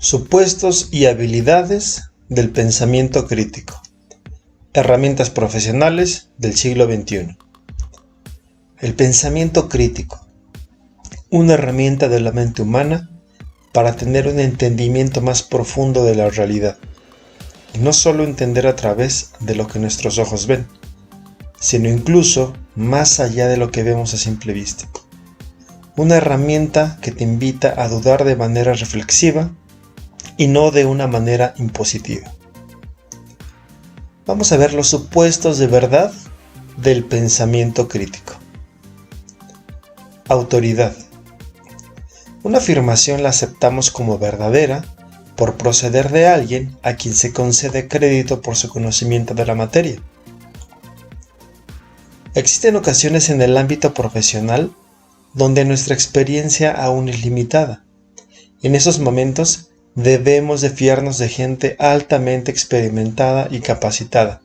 Supuestos y habilidades del pensamiento crítico. Herramientas profesionales del siglo XXI. El pensamiento crítico. Una herramienta de la mente humana para tener un entendimiento más profundo de la realidad. Y no solo entender a través de lo que nuestros ojos ven, sino incluso más allá de lo que vemos a simple vista. Una herramienta que te invita a dudar de manera reflexiva y no de una manera impositiva. Vamos a ver los supuestos de verdad del pensamiento crítico. Autoridad. Una afirmación la aceptamos como verdadera por proceder de alguien a quien se concede crédito por su conocimiento de la materia. Existen ocasiones en el ámbito profesional donde nuestra experiencia aún es limitada. En esos momentos debemos de fiarnos de gente altamente experimentada y capacitada,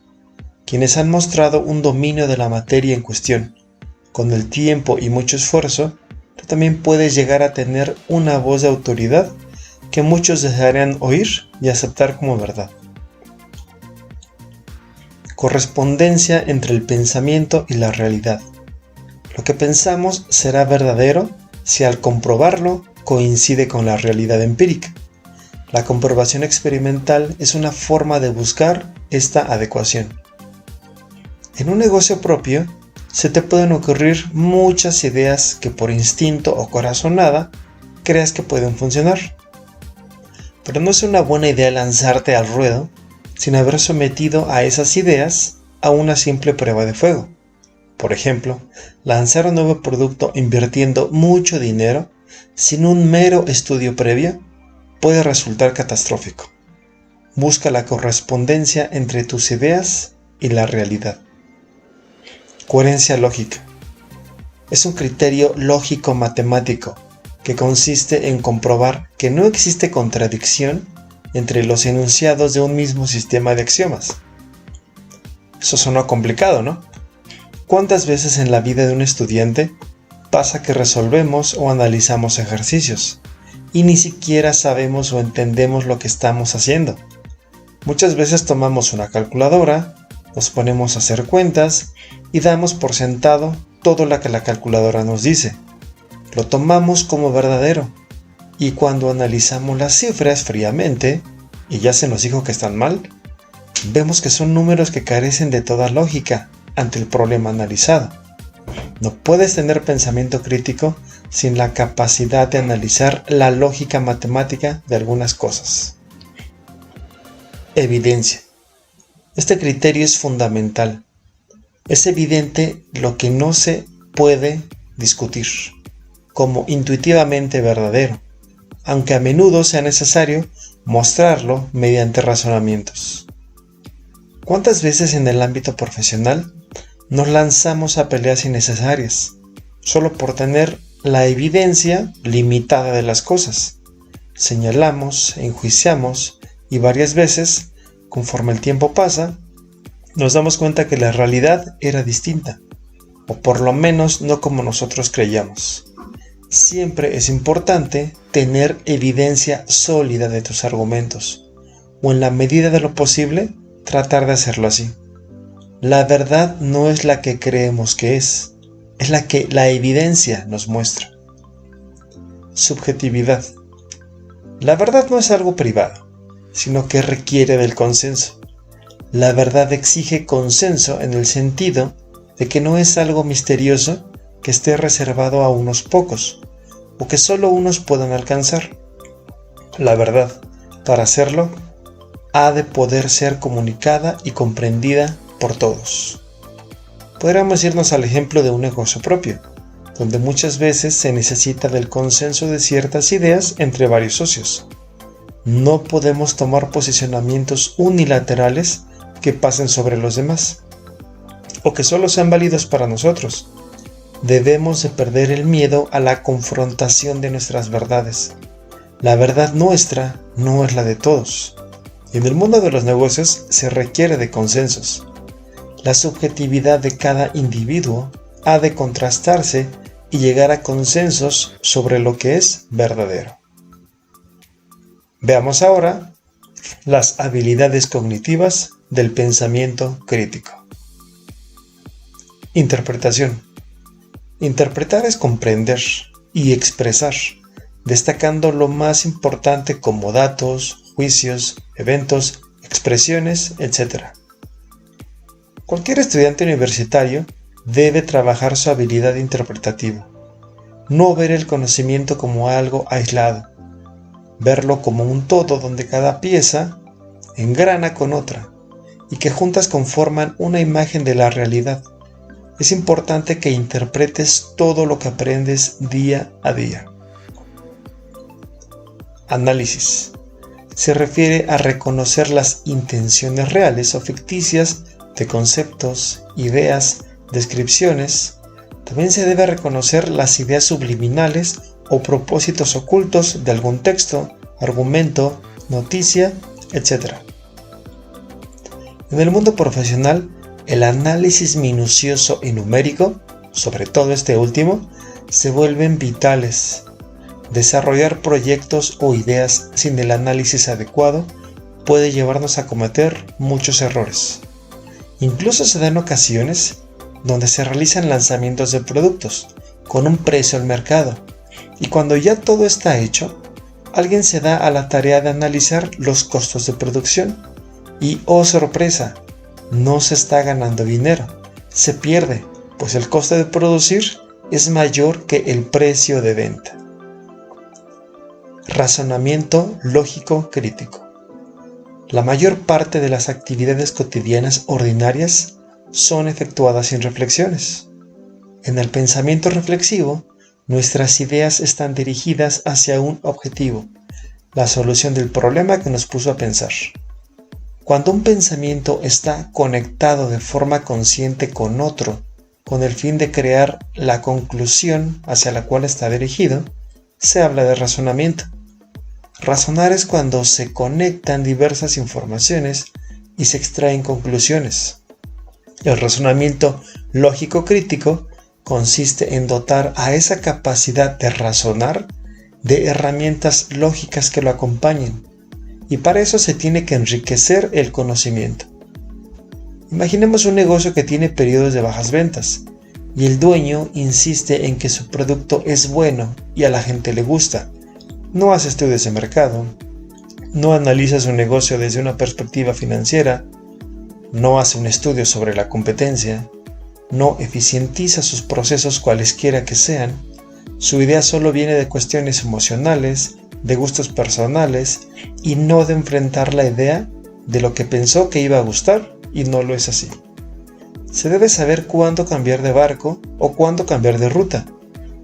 quienes han mostrado un dominio de la materia en cuestión. Con el tiempo y mucho esfuerzo, tú también puedes llegar a tener una voz de autoridad que muchos desearían oír y aceptar como verdad. Correspondencia entre el pensamiento y la realidad. Lo que pensamos será verdadero si al comprobarlo coincide con la realidad empírica. La comprobación experimental es una forma de buscar esta adecuación. En un negocio propio, se te pueden ocurrir muchas ideas que por instinto o corazonada creas que pueden funcionar. Pero no es una buena idea lanzarte al ruedo sin haber sometido a esas ideas a una simple prueba de fuego. Por ejemplo, lanzar un nuevo producto invirtiendo mucho dinero sin un mero estudio previo puede resultar catastrófico. Busca la correspondencia entre tus ideas y la realidad. Coherencia lógica. Es un criterio lógico-matemático que consiste en comprobar que no existe contradicción entre los enunciados de un mismo sistema de axiomas. Eso suena complicado, ¿no? ¿Cuántas veces en la vida de un estudiante pasa que resolvemos o analizamos ejercicios y ni siquiera sabemos o entendemos lo que estamos haciendo? Muchas veces tomamos una calculadora, nos ponemos a hacer cuentas y damos por sentado todo lo que la calculadora nos dice. Lo tomamos como verdadero y cuando analizamos las cifras fríamente y ya se nos dijo que están mal, vemos que son números que carecen de toda lógica ante el problema analizado. No puedes tener pensamiento crítico sin la capacidad de analizar la lógica matemática de algunas cosas. Evidencia. Este criterio es fundamental. Es evidente lo que no se puede discutir, como intuitivamente verdadero, aunque a menudo sea necesario mostrarlo mediante razonamientos. ¿Cuántas veces en el ámbito profesional nos lanzamos a peleas innecesarias, solo por tener la evidencia limitada de las cosas? Señalamos, enjuiciamos y varias veces, conforme el tiempo pasa, nos damos cuenta que la realidad era distinta, o por lo menos no como nosotros creíamos. Siempre es importante tener evidencia sólida de tus argumentos, o en la medida de lo posible, tratar de hacerlo así. La verdad no es la que creemos que es la que la evidencia nos muestra. Subjetividad. La verdad no es algo privado, sino que requiere del consenso. La verdad exige consenso en el sentido de que no es algo misterioso que esté reservado a unos pocos, o que solo unos puedan alcanzar. La verdad, para hacerlo, ha de poder ser comunicada y comprendida por todos. Podríamos irnos al ejemplo de un negocio propio, donde muchas veces se necesita del consenso de ciertas ideas entre varios socios. No podemos tomar posicionamientos unilaterales que pasen sobre los demás, o que solo sean válidos para nosotros. Debemos de perder el miedo a la confrontación de nuestras verdades. La verdad nuestra no es la de todos. Y en el mundo de los negocios se requiere de consensos. La subjetividad de cada individuo ha de contrastarse y llegar a consensos sobre lo que es verdadero. Veamos ahora las habilidades cognitivas del pensamiento crítico. Interpretación. Interpretar es comprender y expresar, destacando lo más importante como datos, juicios, eventos, expresiones, etc. Cualquier estudiante universitario debe trabajar su habilidad interpretativa, no ver el conocimiento como algo aislado, verlo como un todo donde cada pieza engrana con otra y que juntas conforman una imagen de la realidad. Es importante que interpretes todo lo que aprendes día a día. Análisis. Se refiere a reconocer las intenciones reales o ficticias de conceptos, ideas, descripciones. También se debe reconocer las ideas subliminales o propósitos ocultos de algún texto, argumento, noticia, etc. En el mundo profesional, el análisis minucioso y numérico, sobre todo este último, se vuelven vitales. Desarrollar proyectos o ideas sin el análisis adecuado puede llevarnos a cometer muchos errores. Incluso se dan ocasiones donde se realizan lanzamientos de productos con un precio al mercado, y cuando ya todo está hecho, alguien se da a la tarea de analizar los costos de producción y, ¡oh sorpresa!, no se está ganando dinero, se pierde, pues el coste de producir es mayor que el precio de venta. Razonamiento lógico crítico. La mayor parte de las actividades cotidianas ordinarias son efectuadas sin reflexiones. En el pensamiento reflexivo, nuestras ideas están dirigidas hacia un objetivo, la solución del problema que nos puso a pensar. Cuando un pensamiento está conectado de forma consciente con otro, con el fin de crear la conclusión hacia la cual está dirigido, se habla de razonamiento. Razonar es cuando se conectan diversas informaciones y se extraen conclusiones. El razonamiento lógico-crítico consiste en dotar a esa capacidad de razonar de herramientas lógicas que lo acompañen, y para eso se tiene que enriquecer el conocimiento. Imaginemos un negocio que tiene periodos de bajas ventas, y el dueño insiste en que su producto es bueno y a la gente le gusta. No hace estudios de mercado, no analiza su negocio desde una perspectiva financiera, no hace un estudio sobre la competencia, no eficientiza sus procesos cualesquiera que sean. Su idea solo viene de cuestiones emocionales, de gustos personales, y no de enfrentar la idea de lo que pensó que iba a gustar y no lo es así. Se debe saber cuándo cambiar de barco o cuándo cambiar de ruta.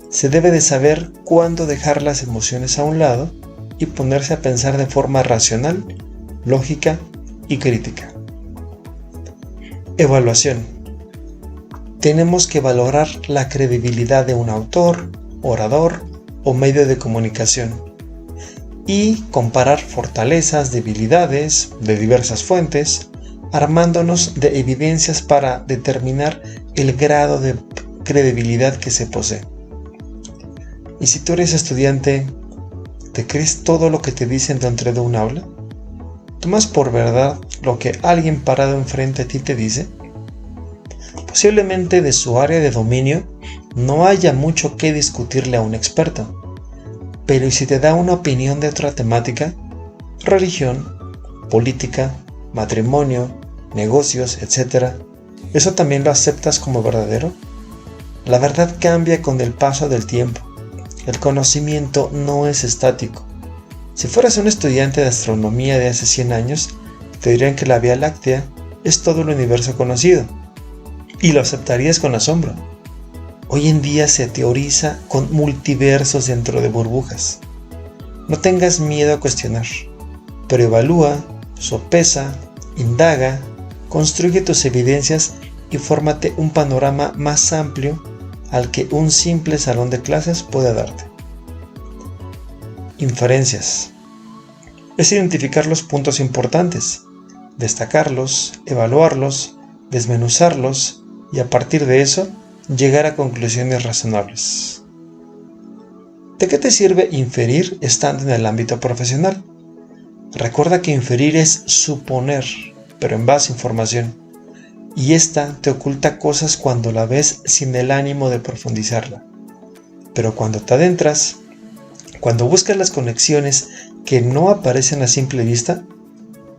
Se debe de saber cuándo dejar las emociones a un lado y ponerse a pensar de forma racional, lógica y crítica. Evaluación. Tenemos que valorar la credibilidad de un autor, orador o medio de comunicación y comparar fortalezas, debilidades de diversas fuentes, armándonos de evidencias para determinar el grado de credibilidad que se posee. Y si tú eres estudiante, ¿te crees todo lo que te dicen dentro de un aula? ¿Tomas por verdad lo que alguien parado enfrente a ti te dice? Posiblemente de su área de dominio no haya mucho que discutirle a un experto, pero ¿y si te da una opinión de otra temática? Religión, política, matrimonio, negocios, etc. ¿Eso también lo aceptas como verdadero? La verdad cambia con el paso del tiempo. El conocimiento no es estático. Si fueras un estudiante de astronomía de hace 100 años, te dirían que la Vía Láctea es todo el universo conocido, y lo aceptarías con asombro. Hoy en día se teoriza con multiversos dentro de burbujas. No tengas miedo a cuestionar, pero evalúa, sopesa, indaga, construye tus evidencias y fórmate un panorama más amplio al que un simple salón de clases puede darte. Inferencias. Es identificar los puntos importantes, destacarlos, evaluarlos, desmenuzarlos y a partir de eso llegar a conclusiones razonables. ¿De qué te sirve inferir estando en el ámbito profesional? Recuerda que inferir es suponer, pero en base a información, y esta te oculta cosas cuando la ves sin el ánimo de profundizarla. Pero cuando te adentras, cuando buscas las conexiones que no aparecen a simple vista,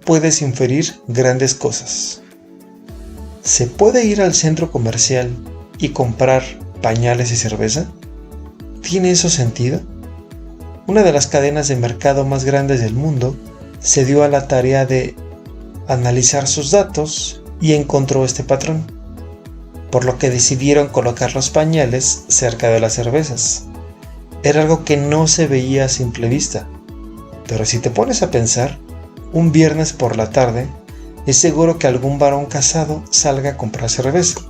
puedes inferir grandes cosas. ¿Se puede ir al centro comercial y comprar pañales y cerveza? ¿Tiene eso sentido? Una de las cadenas de mercado más grandes del mundo se dio a la tarea de analizar sus datos y encontró este patrón, por lo que decidieron colocar los pañales cerca de las cervezas. Era algo que no se veía a simple vista, pero si te pones a pensar, un viernes por la tarde es seguro que algún varón casado salga a comprar cerveza.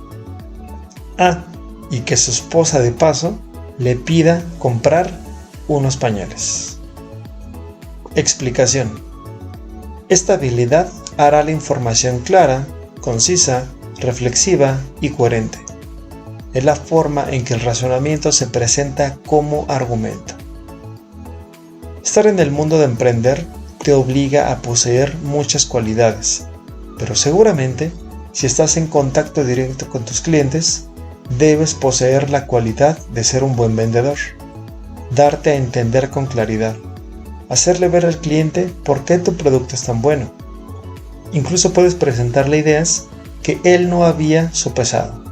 Y que su esposa de paso le pida comprar unos pañales. Explicación. Esta habilidad hará la información clara, concisa, reflexiva y coherente. Es la forma en que el razonamiento se presenta como argumento. Estar en el mundo de emprender te obliga a poseer muchas cualidades, pero seguramente, si estás en contacto directo con tus clientes, debes poseer la cualidad de ser un buen vendedor, darte a entender con claridad, hacerle ver al cliente por qué tu producto es tan bueno. Incluso puedes presentarle ideas que él no había sopesado.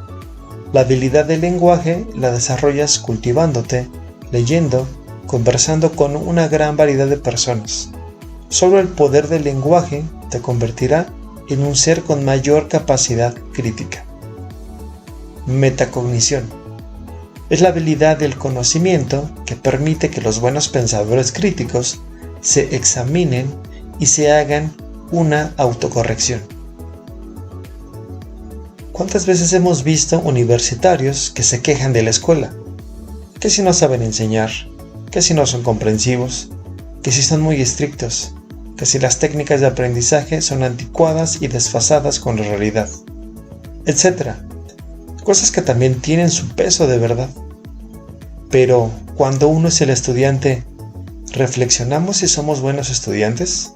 La habilidad del lenguaje la desarrollas cultivándote, leyendo, conversando con una gran variedad de personas. Solo el poder del lenguaje te convertirá en un ser con mayor capacidad crítica. Metacognición. Es la habilidad del conocimiento que permite que los buenos pensadores críticos se examinen y se hagan una autocorrección. ¿Cuántas veces hemos visto universitarios que se quejan de la escuela? Que si no saben enseñar, que si no son comprensivos, que si son muy estrictos, que si las técnicas de aprendizaje son anticuadas y desfasadas con la realidad, etc. Cosas que también tienen su peso de verdad. Pero cuando uno es el estudiante, ¿reflexionamos si somos buenos estudiantes?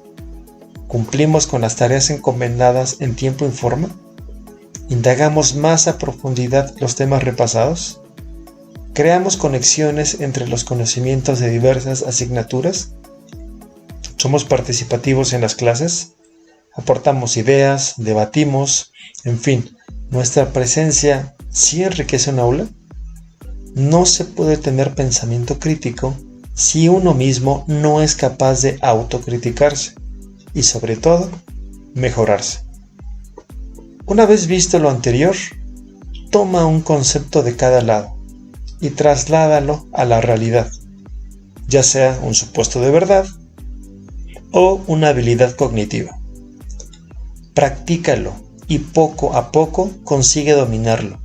¿Cumplimos con las tareas encomendadas en tiempo y forma? ¿Indagamos más a profundidad los temas repasados? ¿Creamos conexiones entre los conocimientos de diversas asignaturas? ¿Somos participativos en las clases? ¿Aportamos ideas? ¿Debatimos? En fin, ¿nuestra presencia sí enriquece un aula? No se puede tener pensamiento crítico si uno mismo no es capaz de autocriticarse y, sobre todo, mejorarse. Una vez visto lo anterior, toma un concepto de cada lado y trasládalo a la realidad, ya sea un supuesto de verdad o una habilidad cognitiva. Practícalo y poco a poco consigue dominarlo.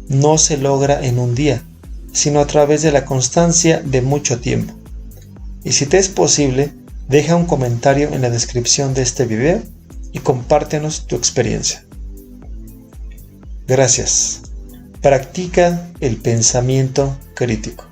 No se logra en un día, sino a través de la constancia de mucho tiempo. Y si te es posible, deja un comentario en la descripción de este video y compártenos tu experiencia. Gracias. Practica el pensamiento crítico.